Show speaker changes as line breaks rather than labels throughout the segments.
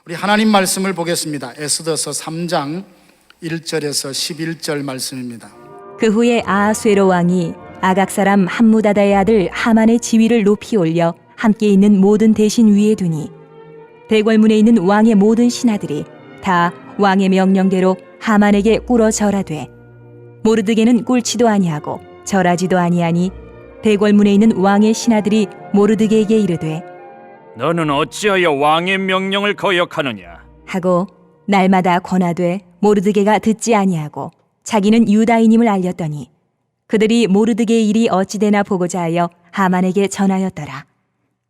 우리 하나님 말씀을 보겠습니다. 에스더서 3장 1절에서 11절 말씀입니다.
그 후에 아하수에로 왕이 아각 사람 함무다다의 아들 하만의 지위를 높이 올려 함께 있는 모든 대신 위에 두니 대궐문에 있는 왕의 모든 신하들이 다 왕의 명령대로 하만에게 꿇어 절하되 모르드게는 꿇지도 아니하고 절하지도 아니하니 대궐문에 있는 왕의 신하들이 모르드게에게 이르되
너는 어찌하여 왕의 명령을 거역하느냐?
하고 날마다 권하되 모르드게가 듣지 아니하고 자기는 유다인임을 알렸더니 그들이 모르드게의 일이 어찌되나 보고자 하여 하만에게 전하였더라.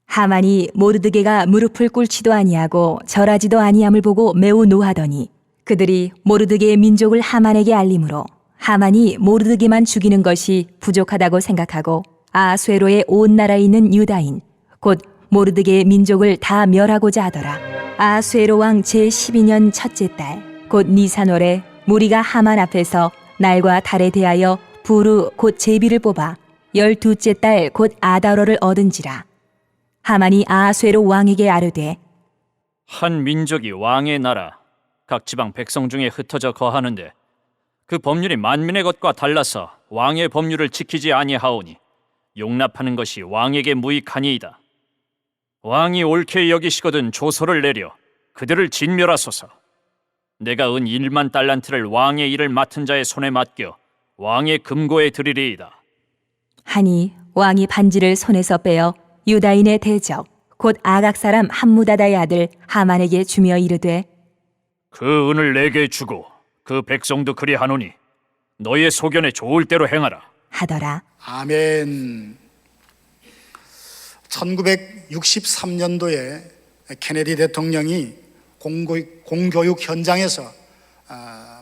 하만이 모르드게가 무릎을 꿇지도 아니하고 절하지도 아니함을 보고 매우 노하더니 그들이 모르드게의 민족을 하만에게 알림으로 하만이 모르드게만 죽이는 것이 부족하다고 생각하고 아하수에로의 온 나라에 있는 유다인 곧 모르드게의 민족을 다 멸하고자 하더라. 아하수에로 왕 제12년 첫째 달 곧 니산월에 무리가 하만 앞에서 날과 달에 대하여 부르 곧 제비를 뽑아 12째 달 곧 아다로를 얻은지라. 하만이 아하수에로 왕에게 아뢰되
한 민족이 왕의 나라 각 지방 백성 중에 흩어져 거하는데 그 법률이 만민의 것과 달라서 왕의 법률을 지키지 아니하오니 용납하는 것이 왕에게 무익하니이다. 왕이 옳게 여기시거든 조서를 내려 그들을 진멸하소서. 내가 은 1만 달란트를 왕의 일을 맡은 자의 손에 맡겨 왕의 금고에 드리리이다.
하니 왕이 반지를 손에서 빼어 유다인의 대적 곧 아각 사람 함무다다의 아들 하만에게 주며 이르되
그 은을 내게 주고 그 백성도 그리하노니 너의 소견에 좋을 대로 행하라.
하더라.
아멘. 1963년도에 케네디 대통령이 공교육 현장에서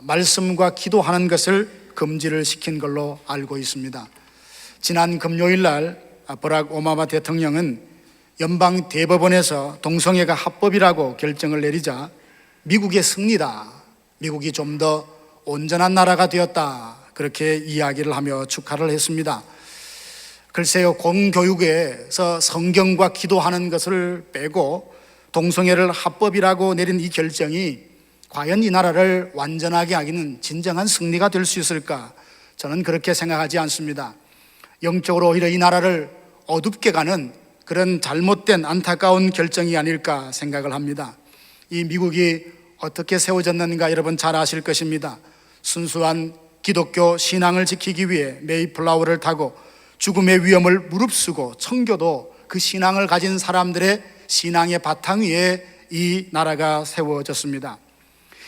말씀과 기도하는 것을 금지를 시킨 걸로 알고 있습니다. 지난 금요일 날 버락 오바마 대통령은 연방 대법원에서 동성애가 합법이라고 결정을 내리자 미국의 승리다, 미국이 좀 더 온전한 나라가 되었다, 그렇게 이야기를 하며 축하를 했습니다. 글쎄요, 공교육에서 성경과 기도하는 것을 빼고 동성애를 합법이라고 내린 이 결정이 과연 이 나라를 완전하게 하기는 진정한 승리가 될 수 있을까? 저는 그렇게 생각하지 않습니다. 영적으로 오히려 이 나라를 어둡게 가는 그런 잘못된 안타까운 결정이 아닐까 생각을 합니다. 이 미국이 어떻게 세워졌는가 여러분 잘 아실 것입니다. 순수한 기독교 신앙을 지키기 위해 메이플라워를 타고 죽음의 위험을 무릅쓰고 청교도 그 신앙을 가진 사람들의 신앙의 바탕 위에 이 나라가 세워졌습니다.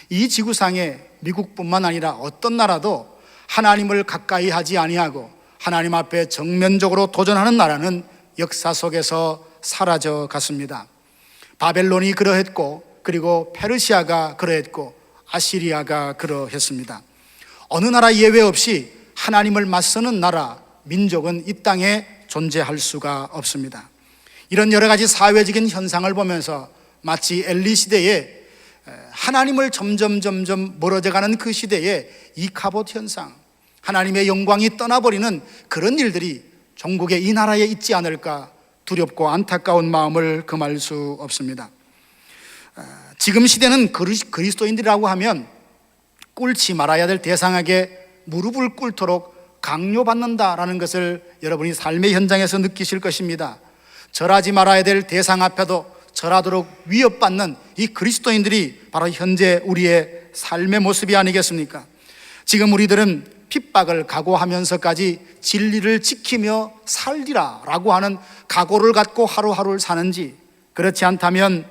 이 지구상에 미국뿐만 아니라 어떤 나라도 하나님을 가까이 하지 아니하고 하나님 앞에 정면적으로 도전하는 나라는 역사 속에서 사라져 갔습니다. 바벨론이 그러했고, 그리고 페르시아가 그러했고, 아시리아가 그러했습니다. 어느 나라 예외 없이 하나님을 맞서는 나라, 민족은 이 땅에 존재할 수가 없습니다. 이런 여러 가지 사회적인 현상을 보면서 마치 엘리 시대에 하나님을 점점 멀어져가는 그 시대에 이카봇 현상, 하나님의 영광이 떠나버리는 그런 일들이 종국의 이 나라에 있지 않을까 두렵고 안타까운 마음을 금할 수 없습니다. 지금 시대는 그리스도인들이라고 하면 꿇지 말아야 될 대상에게 무릎을 꿇도록 강요받는다라는 것을 여러분이 삶의 현장에서 느끼실 것입니다. 절하지 말아야 될 대상 앞에도 절하도록 위협받는 이 그리스도인들이 바로 현재 우리의 삶의 모습이 아니겠습니까? 지금 우리들은 핍박을 각오하면서까지 진리를 지키며 살리라 라고 하는 각오를 갖고 하루하루를 사는지, 그렇지 않다면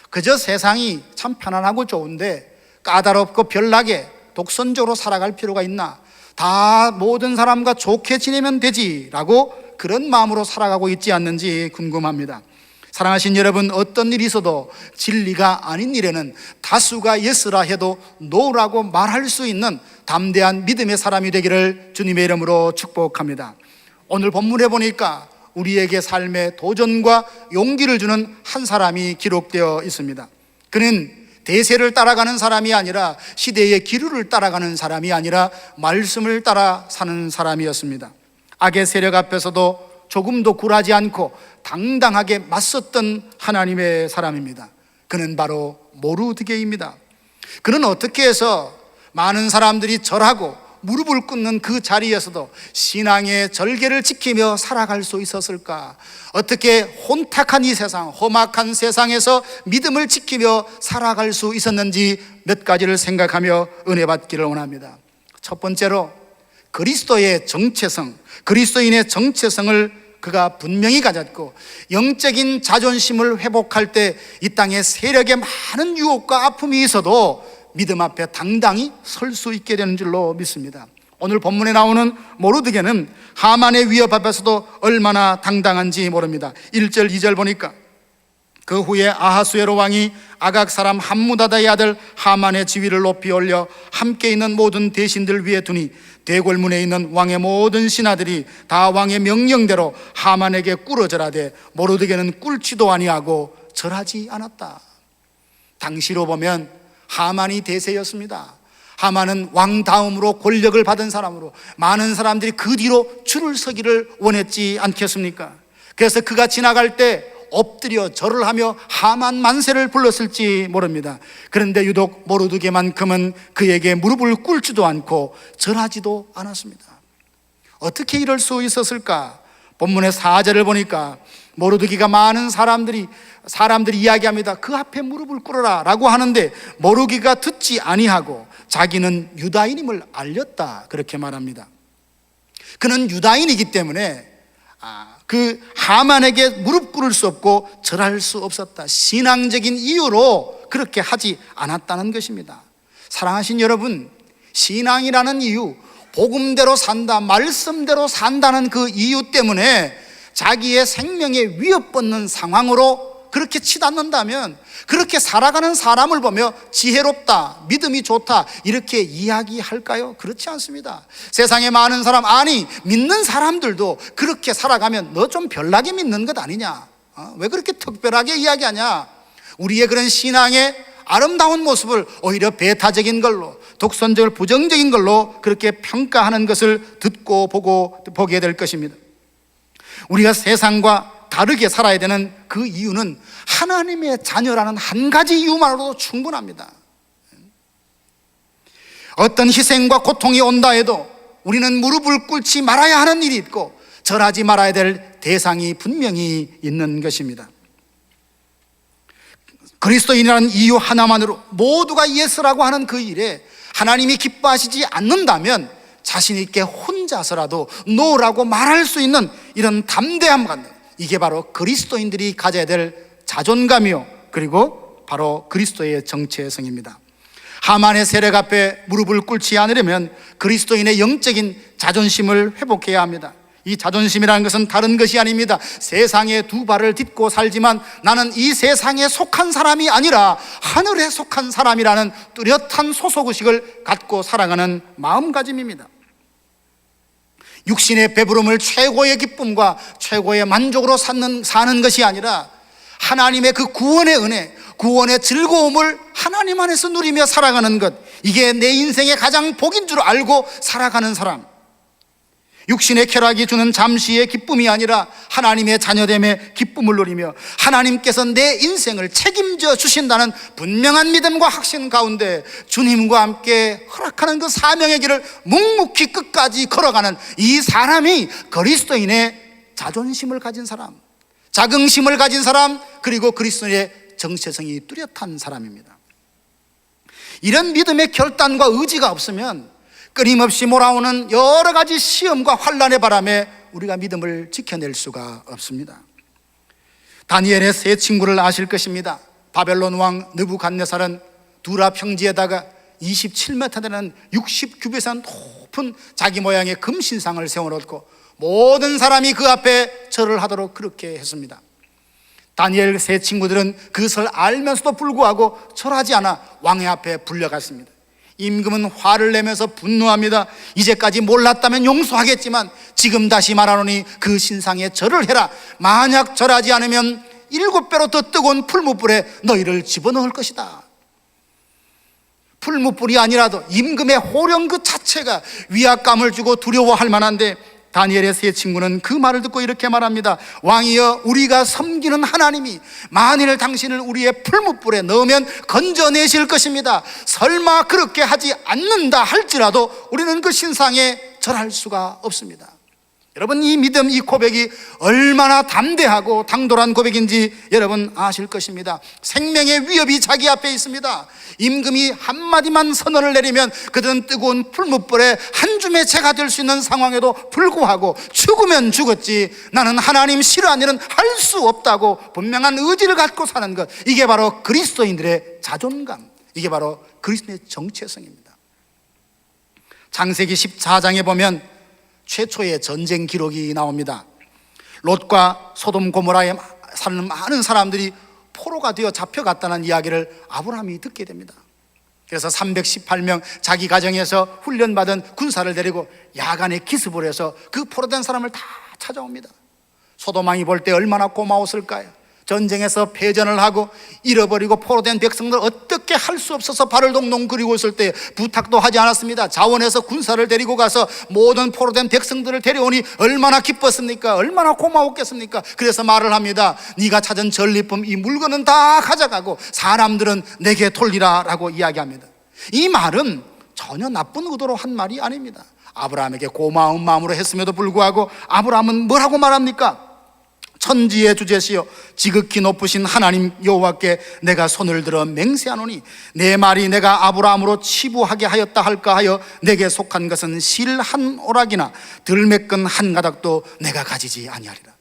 그저 세상이 참 편안하고 좋은데 까다롭고 별나게 독선적으로 살아갈 필요가 있나, 다 모든 사람과 좋게 지내면 되지라고 그런 마음으로 살아가고 있지 않는지 궁금합니다. 사랑하신 여러분, 어떤 일이 있어도 진리가 아닌 일에는 다수가 예스라 해도 노라고 말할 수 있는 담대한 믿음의 사람이 되기를 주님의 이름으로 축복합니다. 오늘 본문에 보니까 우리에게 삶의 도전과 용기를 주는 한 사람이 기록되어 있습니다. 그는 대세를 따라가는 사람이 아니라 시대의 기류를 따라가는 사람이 아니라 말씀을 따라 사는 사람이었습니다. 악의 세력 앞에서도 조금도 굴하지 않고 당당하게 맞섰던 하나님의 사람입니다. 그는 바로 모르드게입니다. 그는 어떻게 해서 많은 사람들이 절하고 무릎을 꿇는 그 자리에서도 신앙의 절개를 지키며 살아갈 수 있었을까? 어떻게 혼탁한 이 세상, 험악한 세상에서 믿음을 지키며 살아갈 수 있었는지 몇 가지를 생각하며 은혜 받기를 원합니다. 첫 번째로 그리스도의 정체성, 그리스도인의 정체성을 그가 분명히 가졌고, 영적인 자존심을 회복할 때 이 땅에 세력의 많은 유혹과 아픔이 있어도 믿음 앞에 당당히 설 수 있게 되는 줄로 믿습니다. 오늘 본문에 나오는 모르드게는 하만의 위협 앞에서도 얼마나 당당한지 모릅니다. 1절 2절 보니까 그 후에 아하수에로 왕이 아각 사람 함무다다의 아들 하만의 지위를 높이 올려 함께 있는 모든 대신들 위에 두니 대궐문에 있는 왕의 모든 신하들이 다 왕의 명령대로 하만에게 꿇어 절하되 모르드게는 꿇지도 아니하고 절하지 않았다. 당시로 보면 하만이 대세였습니다. 하만은 왕 다음으로 권력을 받은 사람으로 많은 사람들이 그 뒤로 줄을 서기를 원했지 않겠습니까? 그래서 그가 지나갈 때 엎드려 절을 하며 하만 만세를 불렀을지 모릅니다. 그런데 유독 모르드게만큼은 그에게 무릎을 꿇지도 않고 절하지도 않았습니다. 어떻게 이럴 수 있었을까? 본문의 4절을 보니까 모르드게가 많은 사람들이 이야기합니다. 그 앞에 무릎을 꿇어라 라고 하는데 모르드게가 듣지 아니하고 자기는 유다인임을 알렸다, 그렇게 말합니다. 그는 유다인이기 때문에 그 하만에게 무릎 꿇을 수 없고 절할 수 없었다. 신앙적인 이유로 그렇게 하지 않았다는 것입니다. 사랑하신 여러분, 신앙이라는 이유, 복음대로 산다, 말씀대로 산다는 그 이유 때문에 자기의 생명에 위협받는 상황으로 그렇게 치닫는다면, 그렇게 살아가는 사람을 보며 지혜롭다, 믿음이 좋다 이렇게 이야기할까요? 그렇지 않습니다. 세상에 많은 사람, 아니 믿는 사람들도 그렇게 살아가면 너 좀 별나게 믿는 것 아니냐, 왜 그렇게 특별하게 이야기하냐, 우리의 그런 신앙의 아름다운 모습을 오히려 배타적인 걸로, 독선적으로 부정적인 걸로 그렇게 평가하는 것을 듣고 보게 될 것입니다. 우리가 세상과 다르게 살아야 되는 그 이유는 하나님의 자녀라는 한 가지 이유만으로도 충분합니다. 어떤 희생과 고통이 온다 해도 우리는 무릎을 꿇지 말아야 하는 일이 있고 절하지 말아야 될 대상이 분명히 있는 것입니다. 그리스도인이라는 이유 하나만으로 모두가 예스라고 하는 그 일에 하나님이 기뻐하시지 않는다면 자신 있게 혼자서라도 노라고 말할 수 있는 이런 담대함 갖는, 이게 바로 그리스도인들이 가져야 될 자존감이요, 그리고 바로 그리스도의 정체성입니다. 하만의 세력 앞에 무릎을 꿇지 않으려면 그리스도인의 영적인 자존심을 회복해야 합니다. 이 자존심이라는 것은 다른 것이 아닙니다. 세상에 두 발을 딛고 살지만 나는 이 세상에 속한 사람이 아니라 하늘에 속한 사람이라는 뚜렷한 소속의식을 갖고 살아가는 마음가짐입니다. 육신의 배부름을 최고의 기쁨과 최고의 만족으로 사는 것이 아니라 하나님의 그 구원의 은혜, 구원의 즐거움을 하나님 안에서 누리며 살아가는 것, 이게 내 인생의 가장 복인 줄 알고 살아가는 사람, 육신의 쾌락이 주는 잠시의 기쁨이 아니라 하나님의 자녀됨의 기쁨을 누리며 하나님께서 내 인생을 책임져 주신다는 분명한 믿음과 확신 가운데 주님과 함께 허락하는 그 사명의 길을 묵묵히 끝까지 걸어가는 이 사람이 그리스도인의 자존심을 가진 사람, 자긍심을 가진 사람, 그리고 그리스도의 정체성이 뚜렷한 사람입니다. 이런 믿음의 결단과 의지가 없으면 끊임없이 몰아오는 여러 가지 시험과 환난의 바람에 우리가 믿음을 지켜낼 수가 없습니다. 다니엘의 세 친구를 아실 것입니다. 바벨론 왕 느부갓네살은 두라 평지에다가 27m 되는 60규빗의 높은 자기 모양의 금신상을 세워놓고 모든 사람이 그 앞에 절을 하도록 그렇게 했습니다. 다니엘 세 친구들은 그것을 알면서도 불구하고 절하지 않아 왕의 앞에 불려갔습니다. 임금은 화를 내면서 분노합니다. 이제까지 몰랐다면 용서하겠지만 지금 다시 말하노니 그 신상에 절을 해라. 만약 절하지 않으면 7배로 더 뜨거운 풀무불에 너희를 집어넣을 것이다. 풀무불이 아니라도 임금의 호령 그 자체가 위압감을 주고 두려워할 만한데 다니엘의 세 친구는 그 말을 듣고 이렇게 말합니다. 왕이여, 우리가 섬기는 하나님이 만일 당신을 우리의 풀무불에 넣으면 건져내실 것입니다. 설마 그렇게 하지 않는다 할지라도 우리는 그 신상에 절할 수가 없습니다. 여러분, 이 믿음, 이 고백이 얼마나 담대하고 당돌한 고백인지 여러분 아실 것입니다. 생명의 위협이 자기 앞에 있습니다. 임금이 한마디만 선언을 내리면 그들은 뜨거운 풀무불에 한 줌의 채가 될 수 있는 상황에도 불구하고 죽으면 죽었지 나는 하나님 싫어하는 일은 할 수 없다고 분명한 의지를 갖고 사는 것, 이게 바로 그리스도인들의 자존감, 이게 바로 그리스도의 정체성입니다. 창세기 14장에 보면 최초의 전쟁 기록이 나옵니다. 롯과 소돔 고모라에 사는 많은 사람들이 포로가 되어 잡혀갔다는 이야기를 아브라함이 듣게 됩니다. 그래서 318명 자기 가정에서 훈련받은 군사를 데리고 야간에 기습을 해서 그 포로된 사람을 다 찾아옵니다. 소돔 왕이 볼 때 얼마나 고마웠을까요? 전쟁에서 패전을 하고 잃어버리고 포로된 백성들 어떻게 할 수 없어서 발을 동동 그리고 있을 때 부탁도 하지 않았습니다. 자원해서 군사를 데리고 가서 모든 포로된 백성들을 데려오니 얼마나 기뻤습니까? 얼마나 고마웠겠습니까? 그래서 말을 합니다. 네가 찾은 전리품 이 물건은 다 가져가고 사람들은 내게 돌리라 라고 이야기합니다. 이 말은 전혀 나쁜 의도로 한 말이 아닙니다. 아브라함에게 고마운 마음으로 했음에도 불구하고 아브라함은 뭐라고 말합니까? 천지의 주제시여 지극히 높으신 하나님 여호와께 내가 손을 들어 맹세하노니 내 말이 내가 아브라함으로 치부하게 하였다 할까 하여 내게 속한 것은 실 한 오락이나 들매끈 한 가닥도 내가 가지지 아니하리라.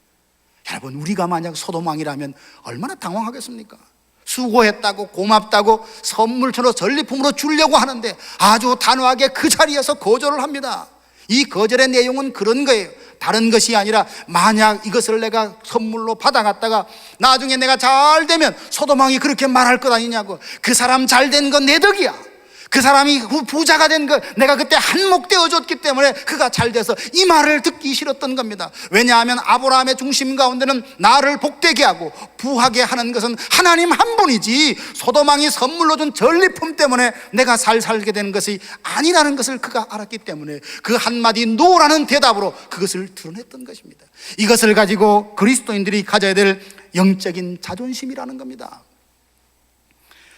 여러분, 우리가 만약 소돔 왕이라면 얼마나 당황하겠습니까? 수고했다고 고맙다고 선물처럼 전리품으로 주려고 하는데 아주 단호하게 그 자리에서 거절을 합니다. 이 거절의 내용은 그런 거예요. 다른 것이 아니라 만약 이것을 내가 선물로 받아갔다가 나중에 내가 잘 되면 소돔 왕이 그렇게 말할 것 아니냐고. 그 사람 잘 된 건 내 덕이야. 그 사람이 부자가 된 거 내가 그때 한몫되어 줬기 때문에 그가 잘 돼서, 이 말을 듣기 싫었던 겁니다. 왜냐하면 아브라함의 중심 가운데는 나를 복되게 하고 부하게 하는 것은 하나님 한 분이지 소돔 왕이 선물로 준 전리품 때문에 내가 잘 살게 되는 것이 아니라는 것을 그가 알았기 때문에 그 한마디 노라는 대답으로 그것을 드러냈던 것입니다. 이것을 가지고 그리스도인들이 가져야 될 영적인 자존심이라는 겁니다.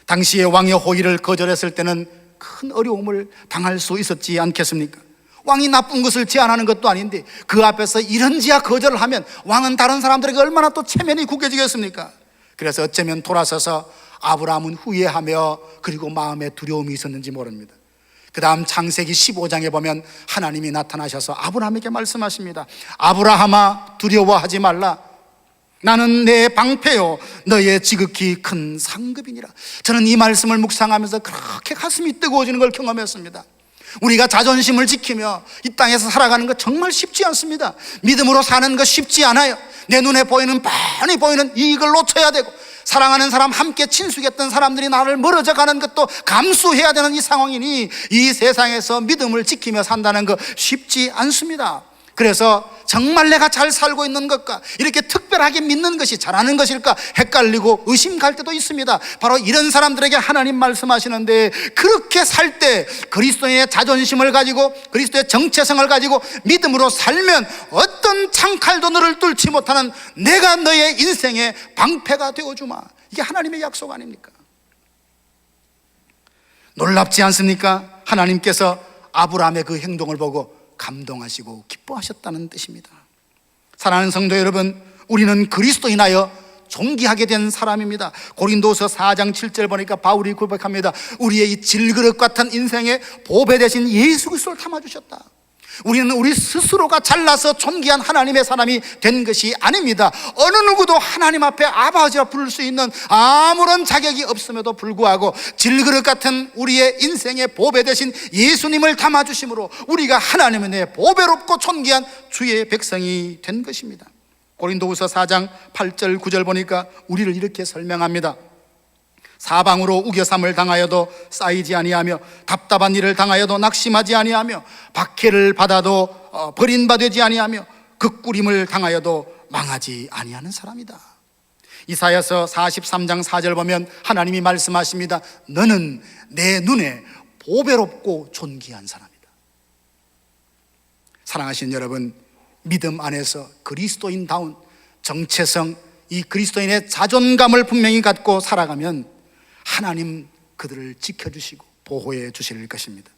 당시에 왕의 호의를 거절했을 때는 큰 어려움을 당할 수 있었지 않겠습니까? 왕이 나쁜 것을 제안하는 것도 아닌데 그 앞에서 이런지야 거절을 하면 왕은 다른 사람들에게 얼마나 또 체면이 구겨지겠습니까? 그래서 어쩌면 돌아서서 아브라함은 후회하며 그리고 마음에 두려움이 있었는지 모릅니다. 그 다음 창세기 15장에 보면 하나님이 나타나셔서 아브라함에게 말씀하십니다. 아브라함아, 두려워하지 말라. 나는 내 방패요 너의 지극히 큰 상급이니라. 저는 이 말씀을 묵상하면서 그렇게 가슴이 뜨거워지는 걸 경험했습니다. 우리가 자존심을 지키며 이 땅에서 살아가는 것 정말 쉽지 않습니다. 믿음으로 사는 것 쉽지 않아요. 내 눈에 보이는, 뻔히 보이는 이익을 놓쳐야 되고, 사랑하는 사람, 함께 친숙했던 사람들이 나를 멀어져 가는 것도 감수해야 되는 이 상황이니 이 세상에서 믿음을 지키며 산다는 것 쉽지 않습니다. 그래서 정말 내가 잘 살고 있는 것과 이렇게 특별하게 믿는 것이 잘하는 것일까 헷갈리고 의심갈 때도 있습니다. 바로 이런 사람들에게 하나님 말씀하시는데, 그렇게 살 때 그리스도의 자존심을 가지고 그리스도의 정체성을 가지고 믿음으로 살면 어떤 창칼도 너를 뚫지 못하는 내가 너의 인생의 방패가 되어주마. 이게 하나님의 약속 아닙니까? 놀랍지 않습니까? 하나님께서 아브라함의 그 행동을 보고 감동하시고 기뻐하셨다는 뜻입니다. 사랑하는 성도 여러분, 우리는 그리스도인하여 존귀하게 된 사람입니다. 고린도서 4장 7절 보니까 바울이 고백합니다. 우리의 이 질그릇 같은 인생에 보배 되신 예수 그리스도를 담아주셨다. 우리는 우리 스스로가 잘나서 존귀한 하나님의 사람이 된 것이 아닙니다. 어느 누구도 하나님 앞에 아버지라 부를 수 있는 아무런 자격이 없음에도 불구하고 질그릇 같은 우리의 인생의 보배 되신 예수님을 담아주심으로 우리가 하나님의 내 보배롭고 존귀한 주의 백성이 된 것입니다. 고린도후서 4장 8절 9절 보니까 우리를 이렇게 설명합니다. 사방으로 우겨삼을 당하여도 쌓이지 아니하며 답답한 일을 당하여도 낙심하지 아니하며 박해를 받아도 버림받지 아니하며 극구림을 당하여도 망하지 아니하는 사람이다. 이사야서 43장 4절 보면 하나님이 말씀하십니다. 너는 내 눈에 보배롭고 존귀한 사람이다. 사랑하시는 여러분, 믿음 안에서 그리스도인다운 정체성, 이 그리스도인의 자존감을 분명히 갖고 살아가면 하나님 그들을 지켜주시고 보호해 주실 것입니다.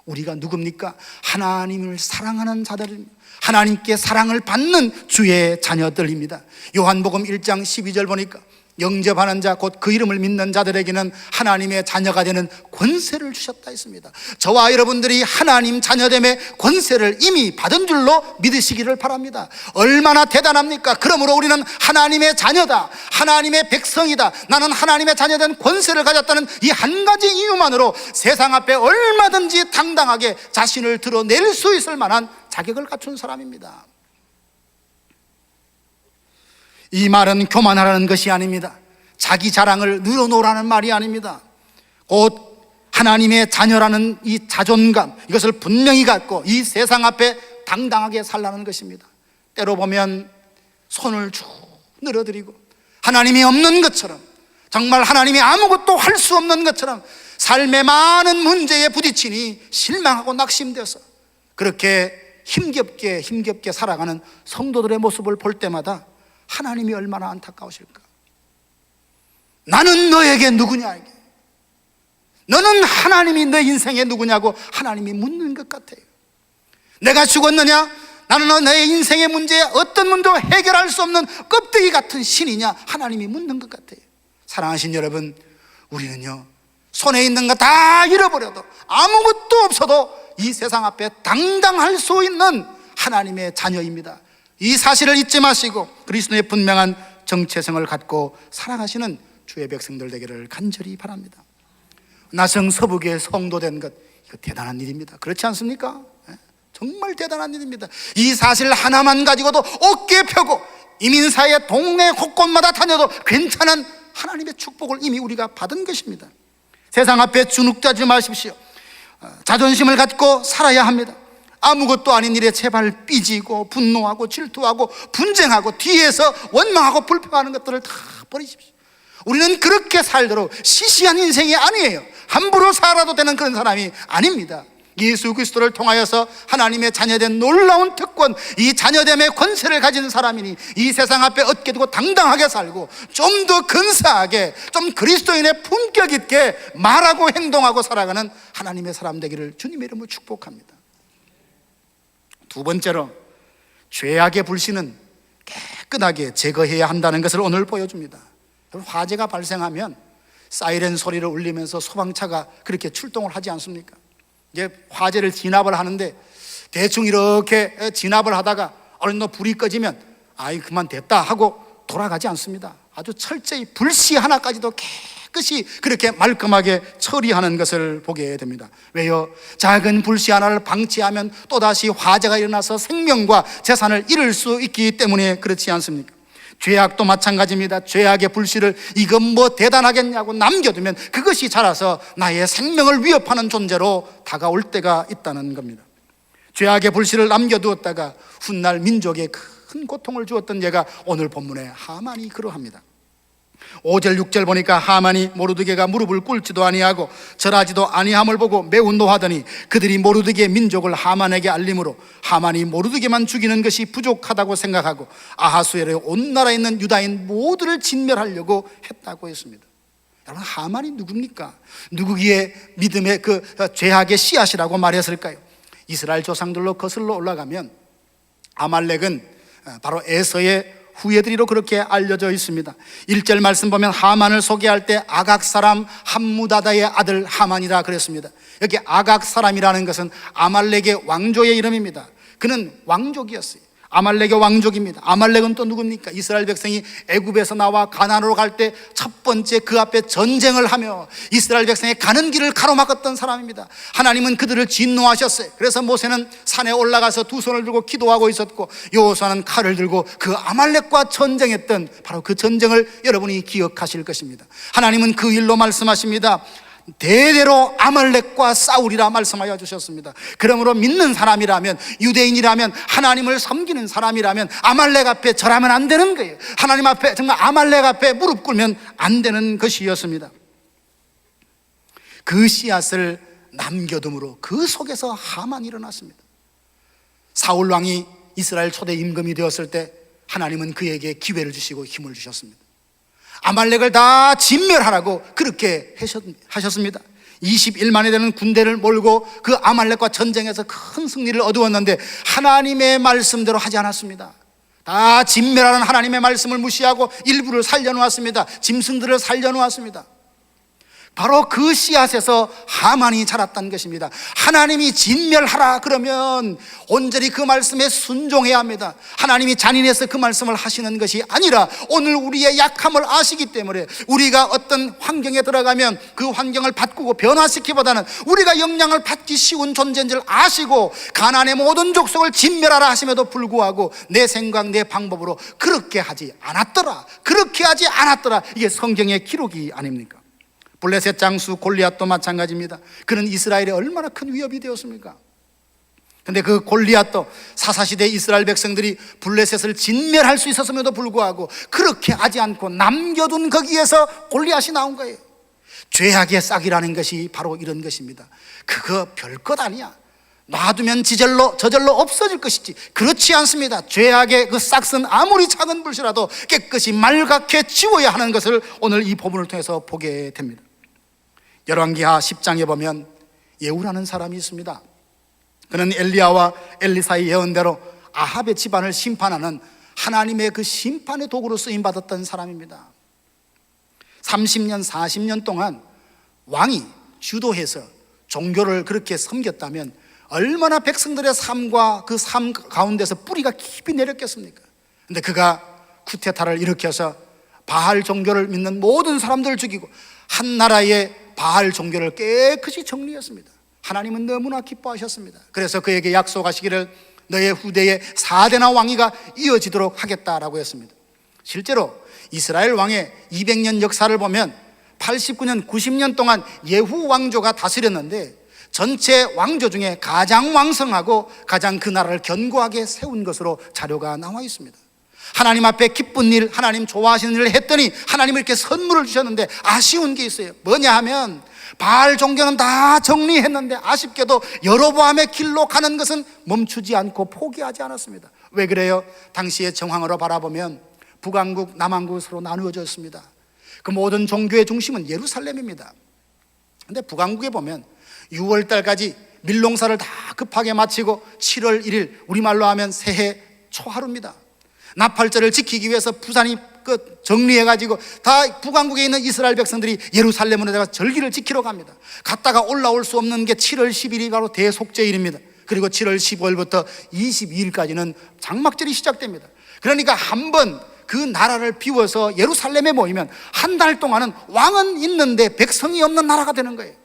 우리가 누굽니까? 하나님을 사랑하는 자들입니다. 하나님께 사랑을 받는 주의 자녀들입니다. 요한복음 1장 12절 보니까 영접하는 자, 곧 그 이름을 믿는 자들에게는 하나님의 자녀가 되는 권세를 주셨다 했습니다. 저와 여러분들이 하나님 자녀됨의 권세를 이미 받은 줄로 믿으시기를 바랍니다. 얼마나 대단합니까? 그러므로 우리는 하나님의 자녀다, 하나님의 백성이다, 나는 하나님의 자녀된 권세를 가졌다는 이 한 가지 이유만으로 세상 앞에 얼마든지 당당하게 자신을 드러낼 수 있을 만한 자격을 갖춘 사람입니다. 이 말은 교만하라는 것이 아닙니다. 자기 자랑을 늘어놓으라는 말이 아닙니다. 곧 하나님의 자녀라는 이 자존감, 이것을 분명히 갖고 이 세상 앞에 당당하게 살라는 것입니다. 때로 보면 손을 쭉 늘어드리고 하나님이 없는 것처럼, 정말 하나님이 아무것도 할 수 없는 것처럼 삶의 많은 문제에 부딪히니 실망하고 낙심돼서 그렇게 힘겹게 살아가는 성도들의 모습을 볼 때마다 하나님이 얼마나 안타까우실까. 나는 너에게 누구냐, 이게. 너는 하나님이 내 인생에 누구냐고 하나님이 묻는 것 같아요. 내가 죽었느냐? 나는 내 인생의 문제에 어떤 문제도 해결할 수 없는 껍데기 같은 신이냐? 하나님이 묻는 것 같아요. 사랑하신 여러분, 우리는요, 손에 있는 거 다 잃어버려도 아무것도 없어도 이 세상 앞에 당당할 수 있는 하나님의 자녀입니다. 이 사실을 잊지 마시고 그리스도의 분명한 정체성을 갖고 살아가시는 주의 백성들 되기를 간절히 바랍니다. 나성 서북의 성도된 것, 이거 대단한 일입니다. 그렇지 않습니까? 정말 대단한 일입니다. 이 사실 하나만 가지고도 어깨 펴고 이민사의 동네 곳곳마다 다녀도 괜찮은 하나님의 축복을 이미 우리가 받은 것입니다. 세상 앞에 주눅하지 마십시오. 자존심을 갖고 살아야 합니다. 아무것도 아닌 일에 제발 삐지고 분노하고 질투하고 분쟁하고 뒤에서 원망하고 불평하는 것들을 다 버리십시오. 우리는 그렇게 살도록 시시한 인생이 아니에요. 함부로 살아도 되는 그런 사람이 아닙니다. 예수 그리스도를 통하여서 하나님의 자녀된 놀라운 특권, 이 자녀됨의 권세를 가진 사람이니 이 세상 앞에 얻게 두고 당당하게 살고 좀 더 근사하게, 좀 그리스도인의 품격 있게 말하고 행동하고 살아가는 하나님의 사람 되기를 주님의 이름으로 축복합니다. 두 번째로, 죄악의 불씨는 깨끗하게 제거해야 한다는 것을 오늘 보여줍니다. 화재가 발생하면 사이렌 소리를 울리면서 소방차가 그렇게 출동을 하지 않습니까? 이제 화재를 진압을 하는데 대충 이렇게 진압을 하다가 얼른 불이 꺼지면 아이 그만 됐다 하고 돌아가지 않습니다. 아주 철저히 불씨 하나까지도 깨끗이 그렇게 말끔하게 처리하는 것을 보게 됩니다. 왜요? 작은 불씨 하나를 방치하면 또다시 화재가 일어나서 생명과 재산을 잃을 수 있기 때문에 그렇지 않습니까? 죄악도 마찬가지입니다. 죄악의 불씨를 이건 뭐 대단하겠냐고 남겨두면 그것이 자라서 나의 생명을 위협하는 존재로 다가올 때가 있다는 겁니다. 죄악의 불씨를 남겨두었다가 훗날 민족에 큰 고통을 주었던 예가 오늘 본문에 하만이 그러합니다. 5절 6절 보니까 하만이 모르드게가 무릎을 꿇지도 아니하고 절하지도 아니함을 보고 매우 노하더니 그들이 모르드게 민족을 하만에게 알림으로 하만이 모르드게만 죽이는 것이 부족하다고 생각하고 아하수에르 온 나라에 있는 유다인 모두를 진멸하려고 했다고 했습니다. 여러분, 하만이 누굽니까? 누구기에 믿음의 그 죄악의 씨앗이라고 말했을까요? 이스라엘 조상들로 거슬러 올라가면 아말렉은 바로 에서의 후예들이로 그렇게 알려져 있습니다. 1절 말씀 보면 하만을 소개할 때 아각 사람 함무다다의 아들 하만이라 그랬습니다. 여기 아각 사람이라는 것은 아말렉의 왕조의 이름입니다. 그는 왕족이었어요. 아말렉의 왕족입니다. 아말렉은 또 누굽니까? 이스라엘 백성이 애굽에서 나와 가나안으로 갈 때 첫 번째 그 앞에 전쟁을 하며 이스라엘 백성의 가는 길을 가로막았던 사람입니다. 하나님은 그들을 진노하셨어요. 그래서 모세는 산에 올라가서 두 손을 들고 기도하고 있었고 여호수아는 칼을 들고 그 아말렉과 전쟁했던 바로 그 전쟁을 여러분이 기억하실 것입니다. 하나님은 그 일로 말씀하십니다. 대대로 아말렉과 싸우리라 말씀하여 주셨습니다. 그러므로 믿는 사람이라면, 유대인이라면, 하나님을 섬기는 사람이라면 아말렉 앞에 절하면 안 되는 거예요. 하나님 앞에, 정말 아말렉 앞에 무릎 꿇으면 안 되는 것이었습니다. 그 씨앗을 남겨둠으로 그 속에서 하만이 일어났습니다. 사울 왕이 이스라엘 초대 임금이 되었을 때 하나님은 그에게 기회를 주시고 힘을 주셨습니다. 아말렉을 다 진멸하라고 그렇게 하셨습니다. 21만이 되는 군대를 몰고 그 아말렉과 전쟁에서 큰 승리를 얻었는데 하나님의 말씀대로 하지 않았습니다. 다 진멸하는 하나님의 말씀을 무시하고 일부를 살려놓았습니다. 짐승들을 살려놓았습니다. 바로 그 씨앗에서 하만이 자랐다는 것입니다. 하나님이 진멸하라 그러면 온전히 그 말씀에 순종해야 합니다. 하나님이 잔인해서 그 말씀을 하시는 것이 아니라 오늘 우리의 약함을 아시기 때문에 우리가 어떤 환경에 들어가면 그 환경을 바꾸고 변화시키기보다는 우리가 영향을 받기 쉬운 존재인 줄 아시고 가나안의 모든 족속을 진멸하라 하심에도 불구하고 내 생각 내 방법으로 그렇게 하지 않았더라, 그렇게 하지 않았더라. 이게 성경의 기록이 아닙니까? 블레셋 장수 골리앗도 마찬가지입니다. 그는 이스라엘에 얼마나 큰 위협이 되었습니까? 근데 그 골리앗도 사사시대 이스라엘 백성들이 블레셋을 진멸할 수 있었음에도 불구하고 그렇게 하지 않고 남겨둔 거기에서 골리앗이 나온 거예요. 죄악의 싹이라는 것이 바로 이런 것입니다. 그거 별것 아니야, 놔두면 저절로 없어질 것이지. 그렇지 않습니다. 죄악의 그 싹은 아무리 작은 불씨라도 깨끗이 말갛게 지워야 하는 것을 오늘 이 본문을 통해서 보게 됩니다. 열왕기하 10장에 보면 예후라는 사람이 있습니다. 그는 엘리야와 엘리사의 예언대로 아합의 집안을 심판하는 하나님의 그 심판의 도구로 쓰임받았던 사람입니다. 30년 40년 동안 왕이 주도해서 종교를 그렇게 섬겼다면 얼마나 백성들의 삶과 그 삶 가운데서 뿌리가 깊이 내렸겠습니까? 근데 그가 쿠데타를 일으켜서 바알 종교를 믿는 모든 사람들을 죽이고 한 나라의 바알 종교를 깨끗이 정리했습니다. 하나님은 너무나 기뻐하셨습니다. 그래서 그에게 약속하시기를 너의 후대에 4대나 왕위가 이어지도록 하겠다라고 했습니다. 실제로 이스라엘 왕의 200년 역사를 보면 89년 90년 동안 예후 왕조가 다스렸는데 전체 왕조 중에 가장 왕성하고 가장 그 나라를 견고하게 세운 것으로 자료가 나와 있습니다. 하나님 앞에 기쁜 일, 하나님 좋아하시는 일을 했더니 하나님이 이렇게 선물을 주셨는데 아쉬운 게 있어요. 뭐냐 하면 바알 종교는 다 정리했는데 아쉽게도 여로보암의 길로 가는 것은 멈추지 않고 포기하지 않았습니다. 왜 그래요? 당시의 정황으로 바라보면 북왕국, 남왕국으로 서로 나누어졌습니다. 그 모든 종교의 중심은 예루살렘입니다. 근데 북왕국에 보면 6월달까지 밀농사를 다 급하게 마치고 7월 1일 우리말로 하면 새해 초하루입니다. 나팔절을 지키기 위해서 부산이 정리해가지고 다 북왕국에 있는 이스라엘 백성들이 예루살렘으로 절기를 지키러 갑니다. 갔다가 올라올 수 없는 게 7월 10일이 바로 대속죄일입니다. 그리고 7월 15일부터 22일까지는 장막절이 시작됩니다. 그러니까 한번 그 나라를 비워서 예루살렘에 모이면 한 달 동안은 왕은 있는데 백성이 없는 나라가 되는 거예요.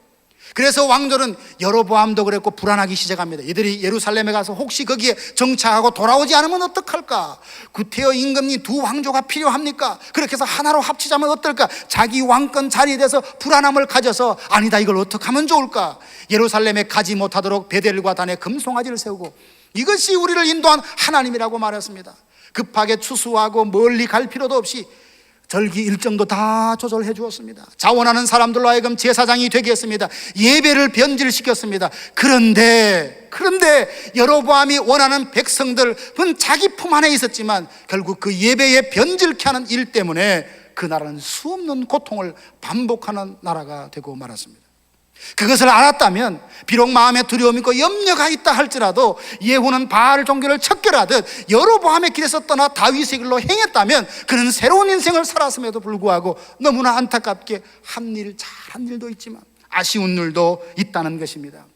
그래서 왕조는 여로보암도 그랬고 불안하기 시작합니다. 이들이 예루살렘에 가서 혹시 거기에 정착하고 돌아오지 않으면 어떡할까? 구테여 임금님 두 왕조가 필요합니까? 그렇게 해서 하나로 합치자면 어떨까? 자기 왕권 자리에 대해서 불안함을 가져서 아니다, 이걸 어떻게 하면 좋을까? 예루살렘에 가지 못하도록 베델과 단에 금송아지를 세우고 이것이 우리를 인도한 하나님이라고 말했습니다. 급하게 추수하고 멀리 갈 필요도 없이 절기 일정도 다 조절해 주었습니다. 자원하는 사람들로 하여금 제사장이 되게 했습니다. 예배를 변질시켰습니다. 그런데 여로보암이 원하는 백성들은 자기 품 안에 있었지만 결국 그 예배에 변질케 하는 일 때문에 그 나라는 수없는 고통을 반복하는 나라가 되고 말았습니다. 그것을 알았다면 비록 마음에 두려움이 있고 염려가 있다 할지라도 예후는 바알 종교를 척결하듯 여로보암의 길에서 떠나 다윗의 길로 행했다면 그는 새로운 인생을 살았음에도 불구하고 너무나 안타깝게 잘한 일도 있지만 아쉬운 일도 있다는 것입니다.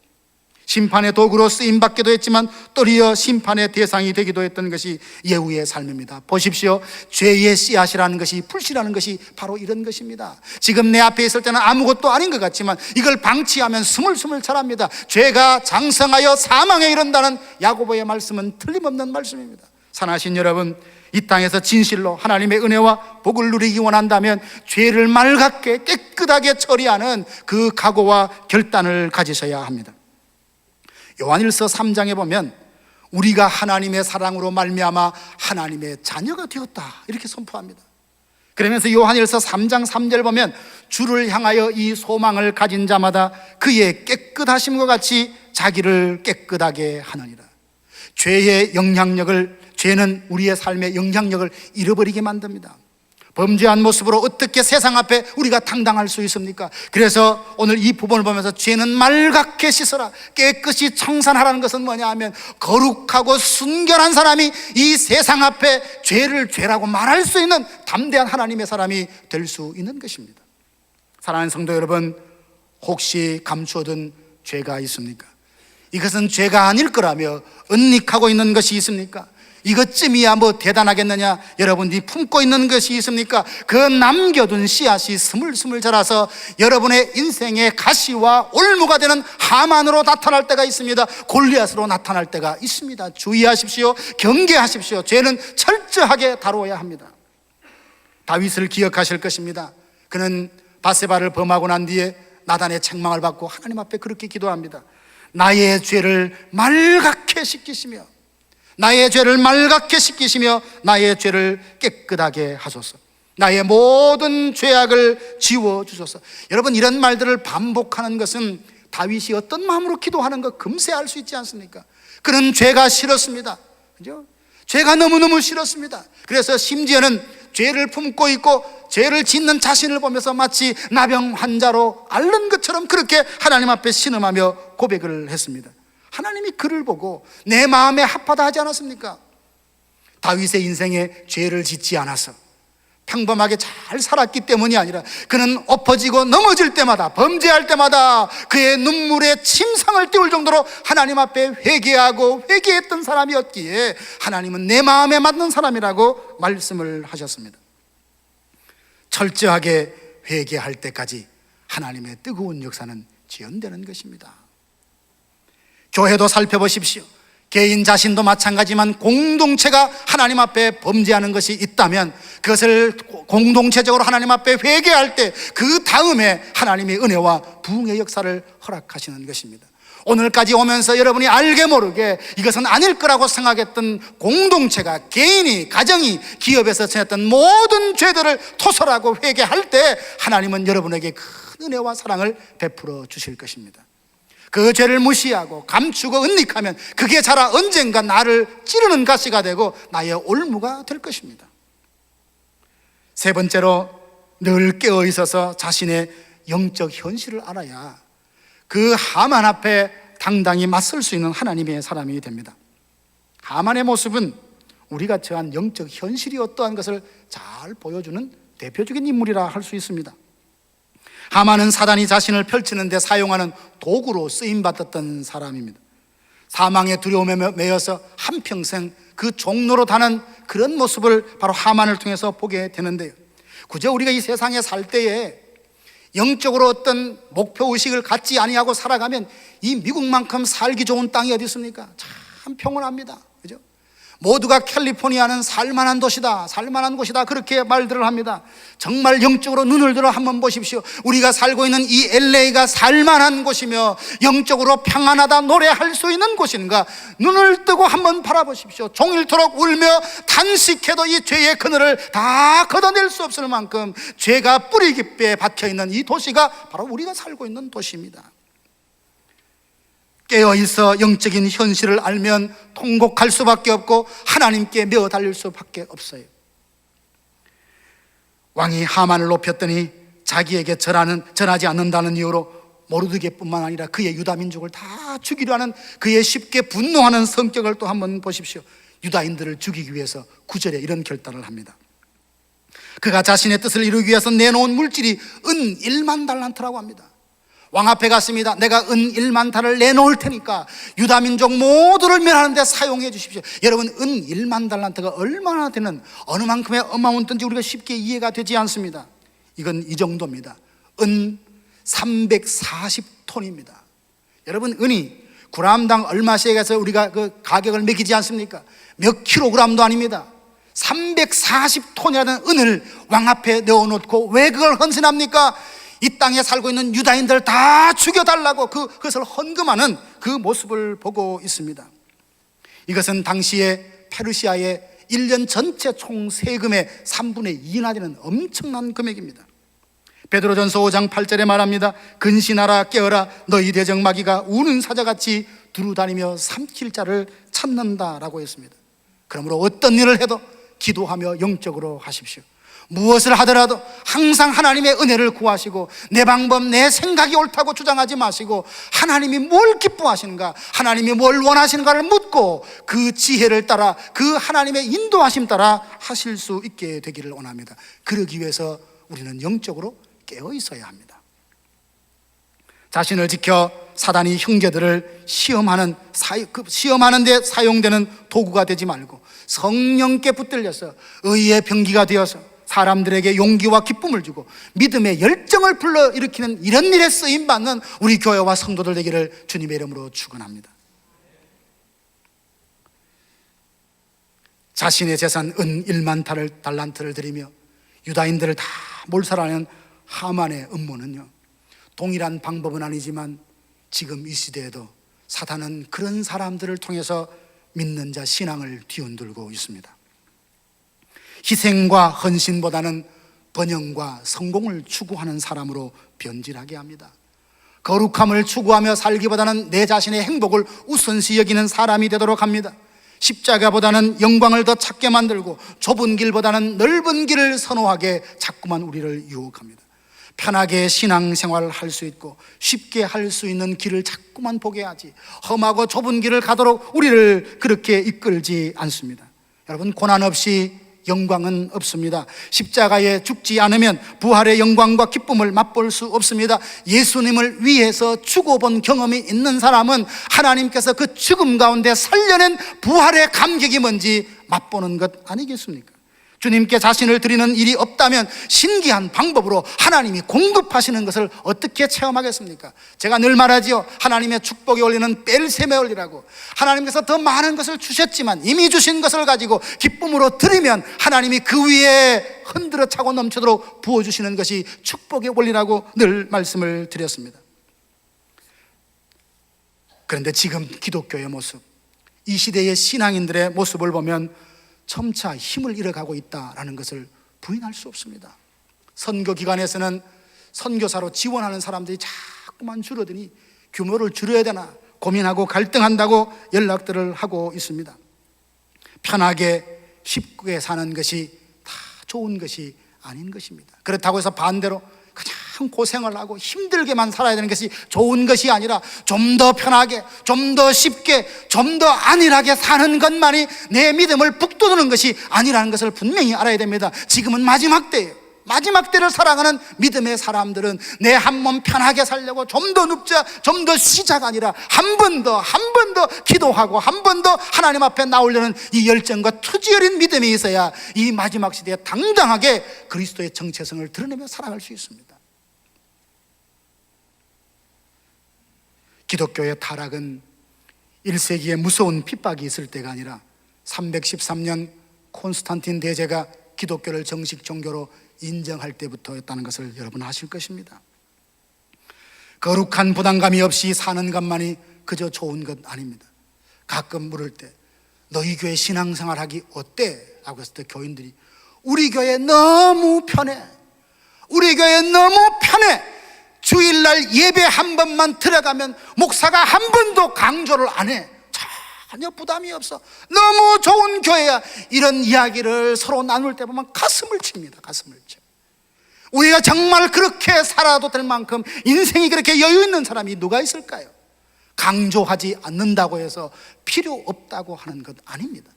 심판의 도구로 쓰임받기도 했지만 또리어 심판의 대상이 되기도 했던 것이 예후의 삶입니다. 보십시오. 죄의 씨앗이라는 것이, 불씨라는 것이 바로 이런 것입니다. 지금 내 앞에 있을 때는 아무것도 아닌 것 같지만 이걸 방치하면 스물스물 자랍니다. 죄가 장성하여 사망에 이른다는 야고보의 말씀은 틀림없는 말씀입니다. 사랑하신 여러분, 이 땅에서 진실로 하나님의 은혜와 복을 누리기 원한다면 죄를 맑게 깨끗하게 처리하는 그 각오와 결단을 가지셔야 합니다. 요한일서 3장에 보면 우리가 하나님의 사랑으로 말미암아 하나님의 자녀가 되었다 이렇게 선포합니다. 그러면서 요한일서 3장 3절 보면 주를 향하여 이 소망을 가진 자마다 그의 깨끗하심과 같이 자기를 깨끗하게 하느니라. 죄는 우리의 삶의 영향력을 잃어버리게 만듭니다. 범죄한 모습으로 어떻게 세상 앞에 우리가 당당할 수 있습니까? 그래서 오늘 이 부분을 보면서 죄는 맑게 씻어라, 깨끗이 청산하라는 것은 뭐냐 하면, 거룩하고 순결한 사람이 이 세상 앞에 죄를 죄라고 말할 수 있는 담대한 하나님의 사람이 될 수 있는 것입니다. 사랑하는 성도 여러분, 혹시 감추어둔 죄가 있습니까? 이것은 죄가 아닐 거라며 은닉하고 있는 것이 있습니까? 이것쯤이야 뭐 대단하겠느냐? 여러분이 품고 있는 것이 있습니까? 그 남겨둔 씨앗이 스물스물 자라서 여러분의 인생의 가시와 올무가 되는 하만으로 나타날 때가 있습니다. 골리앗으로 나타날 때가 있습니다. 주의하십시오. 경계하십시오. 죄는 철저하게 다루어야 합니다. 다윗을 기억하실 것입니다. 그는 바세바를 범하고 난 뒤에 나단의 책망을 받고 하나님 앞에 그렇게 기도합니다. 나의 죄를 맑게 씻기시며, 나의 죄를 맑게 씻기시며 나의 죄를 깨끗하게 하소서. 나의 모든 죄악을 지워주소서. 여러분, 이런 말들을 반복하는 것은 다윗이 어떤 마음으로 기도하는 것 금세 알 수 있지 않습니까? 그는 죄가 싫었습니다. 그죠? 죄가 너무너무 싫었습니다. 그래서 심지어는 죄를 품고 있고 죄를 짓는 자신을 보면서 마치 나병 환자로 앓는 것처럼 그렇게 하나님 앞에 신음하며 고백을 했습니다. 하나님이 그를 보고 내 마음에 합하다 하지 않았습니까? 다윗의 인생에 죄를 짓지 않아서 평범하게 잘 살았기 때문이 아니라, 그는 엎어지고 넘어질 때마다, 범죄할 때마다 그의 눈물에 침상을 띄울 정도로 하나님 앞에 회개하고 회개했던 사람이었기에 하나님은 내 마음에 맞는 사람이라고 말씀을 하셨습니다. 철저하게 회개할 때까지 하나님의 뜨거운 역사는 지연되는 것입니다. 교회도 살펴보십시오. 개인 자신도 마찬가지지만 공동체가 하나님 앞에 범죄하는 것이 있다면 그것을 공동체적으로 하나님 앞에 회개할 때 그 다음에 하나님의 은혜와 부흥의 역사를 허락하시는 것입니다. 오늘까지 오면서 여러분이 알게 모르게 이것은 아닐 거라고 생각했던 공동체가, 개인이, 가정이, 기업에서 지냈던 모든 죄들을 토설하고 회개할 때 하나님은 여러분에게 큰 은혜와 사랑을 베풀어 주실 것입니다. 그 죄를 무시하고 감추고 은닉하면 그게 자라 언젠가 나를 찌르는 가시가 되고 나의 올무가 될 것입니다. 세 번째로, 늘 깨어 있어서 자신의 영적 현실을 알아야 그 하만 앞에 당당히 맞설 수 있는 하나님의 사람이 됩니다. 하만의 모습은 우리가 처한 영적 현실이 어떠한 것을 잘 보여주는 대표적인 인물이라 할 수 있습니다. 하만은 사단이 자신을 펼치는 데 사용하는 도구로 쓰임받았던 사람입니다. 사망의 두려움에 매여서 한평생 그 종로로 다는 그런 모습을 바로 하만을 통해서 보게 되는데요, 그저 우리가 이 세상에 살 때에 영적으로 어떤 목표의식을 갖지 아니하고 살아가면 이 미국만큼 살기 좋은 땅이 어디 있습니까? 참 평온합니다. 그죠? 모두가 캘리포니아는 살만한 도시다, 살만한 곳이다, 그렇게 말들을 합니다. 정말 영적으로 눈을 들어 한번 보십시오. 우리가 살고 있는 이 LA가 살만한 곳이며 영적으로 평안하다 노래할 수 있는 곳인가? 눈을 뜨고 한번 바라보십시오. 종일토록 울며 탄식해도 이 죄의 그늘을 다 걷어낼 수 없을 만큼 죄가 뿌리 깊게 박혀있는 이 도시가 바로 우리가 살고 있는 도시입니다. 깨어있어 영적인 현실을 알면 통곡할 수밖에 없고 하나님께 메어 달릴 수밖에 없어요. 왕이 하만을 높였더니 자기에게 전하지 않는다는 이유로 모르드게뿐만 아니라 그의 유다 민족을 다 죽이려 하는 그의 쉽게 분노하는 성격을 또 한번 보십시오. 유다인들을 죽이기 위해서 9절에 이런 결단을 합니다. 그가 자신의 뜻을 이루기 위해서 내놓은 물질이 은 1만 달란트라고 합니다. 왕 앞에 갔습니다. 내가 은 1만 달을 내놓을 테니까 유다 민족 모두를 멸하는 데 사용해 주십시오. 여러분, 은 1만 달란트가 얼마나 되는, 어느 만큼의 어마운트인지 우리가 쉽게 이해가 되지 않습니다. 이건 이 정도입니다. 은 340톤입니다. 여러분, 은이 그람당 얼마씩 해서 우리가 그 가격을 매기지 않습니까? 몇 킬로그램도 아닙니다. 340톤이라는 은을 왕 앞에 넣어놓고 왜 그걸 헌신합니까? 이 땅에 살고 있는 유다인들 다 죽여달라고 그것을 헌금하는 그 모습을 보고 있습니다. 이것은 당시에 페르시아의 1년 전체 총 세금의 3분의 2나 되는 엄청난 금액입니다. 베드로전서 5장 8절에 말합니다. 근신하라, 깨어라, 너희 대적 마귀가 우는 사자같이 두루다니며 삼킬 자를 찾는다라고 했습니다. 그러므로 어떤 일을 해도 기도하며 영적으로 하십시오. 무엇을 하더라도 항상 하나님의 은혜를 구하시고 내 방법, 내 생각이 옳다고 주장하지 마시고 하나님이 뭘 기뻐하시는가, 하나님이 뭘 원하시는가를 묻고 그 지혜를 따라, 그 하나님의 인도하심 따라 하실 수 있게 되기를 원합니다. 그러기 위해서 우리는 영적으로 깨어 있어야 합니다. 자신을 지켜 사단이 형제들을 시험하는 데 사용되는 도구가 되지 말고 성령께 붙들려서 의의 병기가 되어서 사람들에게 용기와 기쁨을 주고 믿음의 열정을 불러일으키는 이런 일에 쓰임받는 우리 교회와 성도들 되기를 주님의 이름으로 축원합니다. 자신의 재산 은 1만 달란트를 드리며 유다인들을 다 몰살하는 하만의 음모는요, 동일한 방법은 아니지만 지금 이 시대에도 사탄은 그런 사람들을 통해서 믿는 자 신앙을 뒤흔들고 있습니다. 희생과 헌신보다는 번영과 성공을 추구하는 사람으로 변질하게 합니다. 거룩함을 추구하며 살기보다는 내 자신의 행복을 우선시 여기는 사람이 되도록 합니다. 십자가보다는 영광을 더 찾게 만들고 좁은 길보다는 넓은 길을 선호하게 자꾸만 우리를 유혹합니다. 편하게 신앙생활을 할 수 있고 쉽게 할 수 있는 길을 자꾸만 보게 하지, 험하고 좁은 길을 가도록 우리를 그렇게 이끌지 않습니다. 여러분, 고난 없이 영광은 없습니다. 십자가에 죽지 않으면 부활의 영광과 기쁨을 맛볼 수 없습니다. 예수님을 위해서 죽어본 경험이 있는 사람은 하나님께서 그 죽음 가운데 살려낸 부활의 감격이 뭔지 맛보는 것 아니겠습니까? 주님께 자신을 드리는 일이 없다면 신기한 방법으로 하나님이 공급하시는 것을 어떻게 체험하겠습니까? 제가 늘 말하지요. 하나님의 축복의 원리는 뺄셈의 원리라고. 하나님께서 더 많은 것을 주셨지만 이미 주신 것을 가지고 기쁨으로 드리면 하나님이 그 위에 흔들어 차고 넘치도록 부어주시는 것이 축복의 원리라고 늘 말씀을 드렸습니다. 그런데 지금 기독교의 모습, 이 시대의 신앙인들의 모습을 보면 점차 힘을 잃어가고 있다는 것을 부인할 수 없습니다. 선교 기관에서는 선교사로 지원하는 사람들이 자꾸만 줄어드니 규모를 줄여야 되나 고민하고 갈등한다고 연락들을 하고 있습니다. 편하게 쉽게 사는 것이 다 좋은 것이 아닌 것입니다. 그렇다고 해서 반대로 그냥 고생을 하고 힘들게만 살아야 되는 것이 좋은 것이 아니라 좀 더 편하게, 좀 더 쉽게, 좀 더 안일하게 사는 것만이 내 믿음을 북돋우는 것이 아니라는 것을 분명히 알아야 됩니다. 지금은 마지막 때예요. 마지막 때를 살아가는 믿음의 사람들은 내 한 몸 편하게 살려고 좀 더 눕자, 좀 더 쉬자가 아니라 한 번 더 기도하고 한 번 더 하나님 앞에 나오려는 이 열정과 투지 어린 믿음이 있어야 이 마지막 시대에 당당하게 그리스도의 정체성을 드러내며 살아갈 수 있습니다. 기독교의 타락은 1세기에 무서운 핍박이 있을 때가 아니라 313년 콘스탄틴 대제가 기독교를 정식 종교로 인정할 때부터였다는 것을 여러분 아실 것입니다. 거룩한 부담감이 없이 사는 것만이 그저 좋은 것 아닙니다. 가끔 물을 때 너희 교회 신앙생활 하기 어때? 라고 했을 때 교인들이 우리 교회 너무 편해, 우리 교회 너무 편해, 주일날 예배 한 번만 들어가면 목사가 한 번도 강조를 안 해, 전혀 부담이 없어, 너무 좋은 교회야, 이런 이야기를 서로 나눌 때 보면 가슴을 칩니다. 가슴을 쳐. 우리가 정말 그렇게 살아도 될 만큼 인생이 그렇게 여유 있는 사람이 누가 있을까요? 강조하지 않는다고 해서 필요 없다고 하는 것 아닙니다.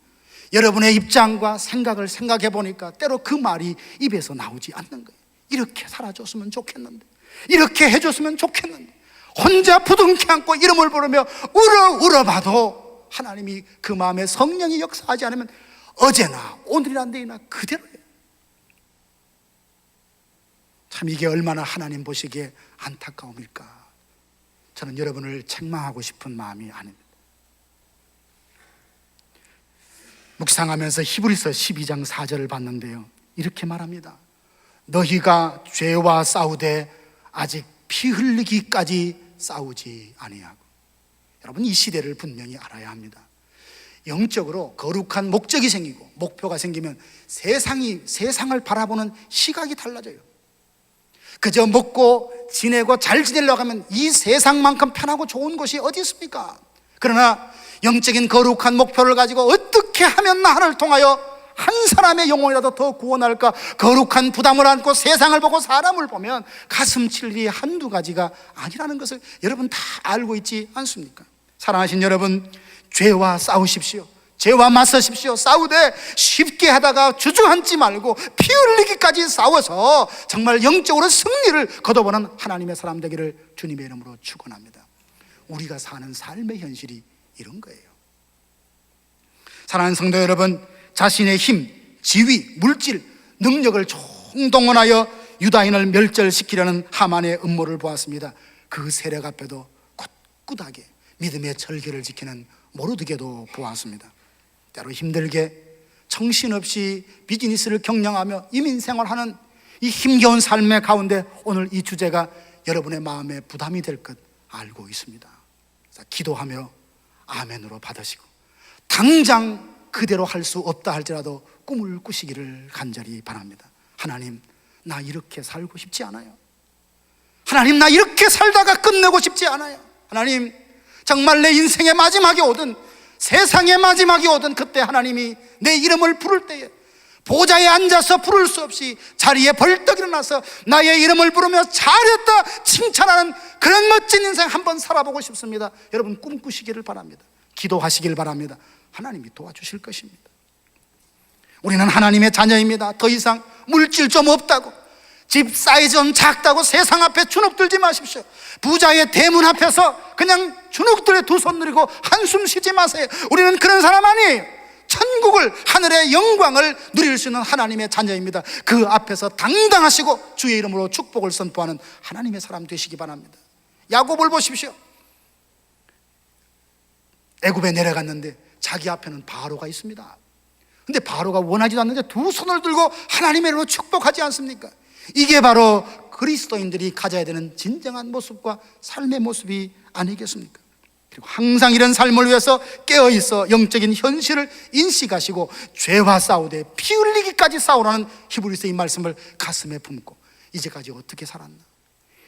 여러분의 입장과 생각을 생각해 보니까 때로 그 말이 입에서 나오지 않는 거예요. 이렇게 살아줬으면 좋겠는데, 이렇게 해줬으면 좋겠는데, 혼자 부둥켜 안고 이름을 부르며 울어봐도 하나님이 그 마음에 성령이 역사하지 않으면 어제나 오늘이나 내일이나 그대로예요. 참 이게 얼마나 하나님 보시기에 안타까움일까. 저는 여러분을 책망하고 싶은 마음이 아닙니다. 묵상하면서 히브리서 12장 4절을 봤는데요, 이렇게 말합니다. 너희가 죄와 싸우되 아직 피 흘리기까지 싸우지 아니하고. 여러분, 이 시대를 분명히 알아야 합니다. 영적으로 거룩한 목적이 생기고 목표가 생기면 세상을 바라보는 시각이 달라져요. 그저 먹고 지내고 잘 지내려고 하면 이 세상만큼 편하고 좋은 곳이 어디 있습니까? 그러나 영적인 거룩한 목표를 가지고 어떻게 하면 나를 통하여 한 사람의 영혼이라도 더 구원할까, 거룩한 부담을 안고 세상을 보고 사람을 보면 가슴 칠 일이 한두 가지가 아니라는 것을 여러분 다 알고 있지 않습니까? 사랑하신 여러분, 죄와 싸우십시오. 죄와 맞서십시오. 싸우되 쉽게 하다가 주저앉지 말고 피 흘리기까지 싸워서 정말 영적으로 승리를 거둬보는 하나님의 사람 되기를 주님의 이름으로 축원합니다. 우리가 사는 삶의 현실이 이런 거예요. 사랑하는 성도 여러분, 자신의 힘, 지위, 물질, 능력을 총동원하여 유다인을 멸절시키려는 하만의 음모를 보았습니다. 그 세력 앞에도 꿋꿋하게 믿음의 절개를 지키는 모르드게도 보았습니다. 때로 힘들게 정신없이 비즈니스를 경영하며 이민생활하는 이 힘겨운 삶의 가운데 오늘 이 주제가 여러분의 마음에 부담이 될 것 알고 있습니다. 기도하며 아멘으로 받으시고 당장 그대로 할 수 없다 할지라도 꿈을 꾸시기를 간절히 바랍니다. 하나님, 나 이렇게 살고 싶지 않아요. 하나님, 나 이렇게 살다가 끝내고 싶지 않아요. 하나님, 정말 내 인생의 마지막이 오든 세상의 마지막이 오든 그때 하나님이 내 이름을 부를 때에 보좌에 앉아서 부를 수 없이 자리에 벌떡 일어나서 나의 이름을 부르며 잘했다 칭찬하는 그런 멋진 인생 한번 살아보고 싶습니다. 여러분 꿈꾸시기를 바랍니다. 기도하시길 바랍니다. 하나님이 도와주실 것입니다. 우리는 하나님의 자녀입니다. 더 이상 물질 좀 없다고, 집 사이즈 좀 작다고 세상 앞에 주눅들지 마십시오. 부자의 대문 앞에서 그냥 주눅들에 두 손 들이고 한숨 쉬지 마세요. 우리는 그런 사람 아니에요. 천국을, 하늘의 영광을 누릴 수 있는 하나님의 자녀입니다. 그 앞에서 당당하시고 주의 이름으로 축복을 선포하는 하나님의 사람 되시기 바랍니다. 야곱을 보십시오. 애굽에 내려갔는데 자기 앞에는 바로가 있습니다. 근데 바로가 원하지도 않는데 두 손을 들고 하나님의 이름으로 축복하지 않습니까? 이게 바로 그리스도인들이 가져야 되는 진정한 모습과 삶의 모습이 아니겠습니까? 그리고 항상 이런 삶을 위해서 깨어있어 영적인 현실을 인식하시고 죄와 싸우되 피 흘리기까지 싸우라는 히브리서 이 말씀을 가슴에 품고 이제까지 어떻게 살았나?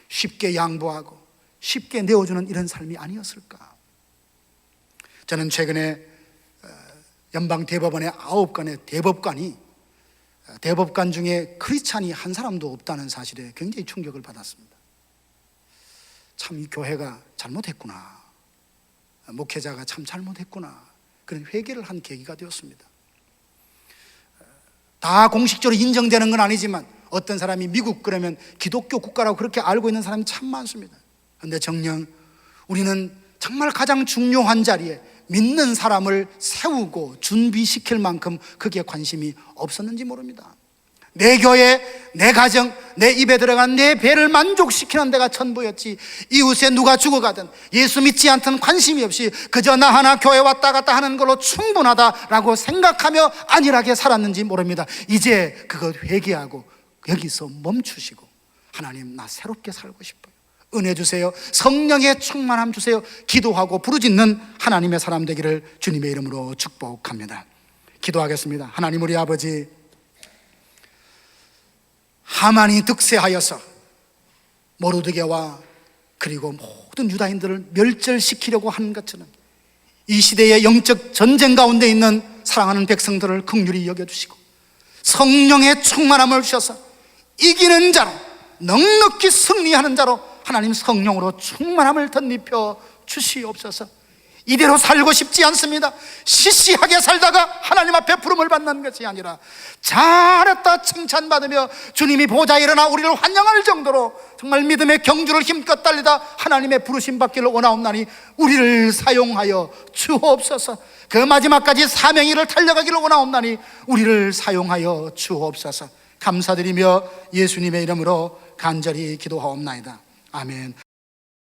쉽게 양보하고 쉽게 내어주는 이런 삶이 아니었을까? 저는 최근에 연방대법원의 9건의 대법관 중에 크리스찬이 한 사람도 없다는 사실에 굉장히 충격을 받았습니다. 참 이 교회가 잘못했구나, 목회자가 참 잘못했구나, 그런 회개를 한 계기가 되었습니다. 다 공식적으로 인정되는 건 아니지만 어떤 사람이 미국 그러면 기독교 국가라고 그렇게 알고 있는 사람이 참 많습니다. 그런데 정녕 우리는 정말 가장 중요한 자리에 믿는 사람을 세우고 준비시킬 만큼 그게 관심이 없었는지 모릅니다. 내 교회, 내 가정, 내 입에 들어간 내 배를 만족시키는 데가 전부였지, 이웃에 누가 죽어가든 예수 믿지 않든 관심이 없이 그저 나 하나 교회 왔다 갔다 하는 걸로 충분하다라고 생각하며 안일하게 살았는지 모릅니다. 이제 그것 회개하고 여기서 멈추시고 하나님, 나 새롭게 살고 싶어요, 은혜 주세요, 성령의 충만함 주세요, 기도하고 부르짖는 하나님의 사람 되기를 주님의 이름으로 축복합니다. 기도하겠습니다. 하나님, 우리 아버지, 하만이 득세하여서 모르드게와 그리고 모든 유다인들을 멸절시키려고 하는 것처럼 이 시대의 영적 전쟁 가운데 있는 사랑하는 백성들을 긍휼히 여겨주시고 성령의 충만함을 주셔서 이기는 자로, 넉넉히 승리하는 자로 하나님 성령으로 충만함을 덧입혀 주시옵소서. 이대로 살고 싶지 않습니다. 시시하게 살다가 하나님 앞에 부름을 받는 것이 아니라 잘했다 칭찬받으며 주님이 보좌에 일어나 우리를 환영할 정도로 정말 믿음의 경주를 힘껏 달리다 하나님의 부르심 받기를 원하옵나니 우리를 사용하여 주옵소서. 그 마지막까지 사명의 일을 달려가기를 원하옵나니 우리를 사용하여 주옵소서. 감사드리며 예수님의 이름으로 간절히 기도하옵나이다. 아멘.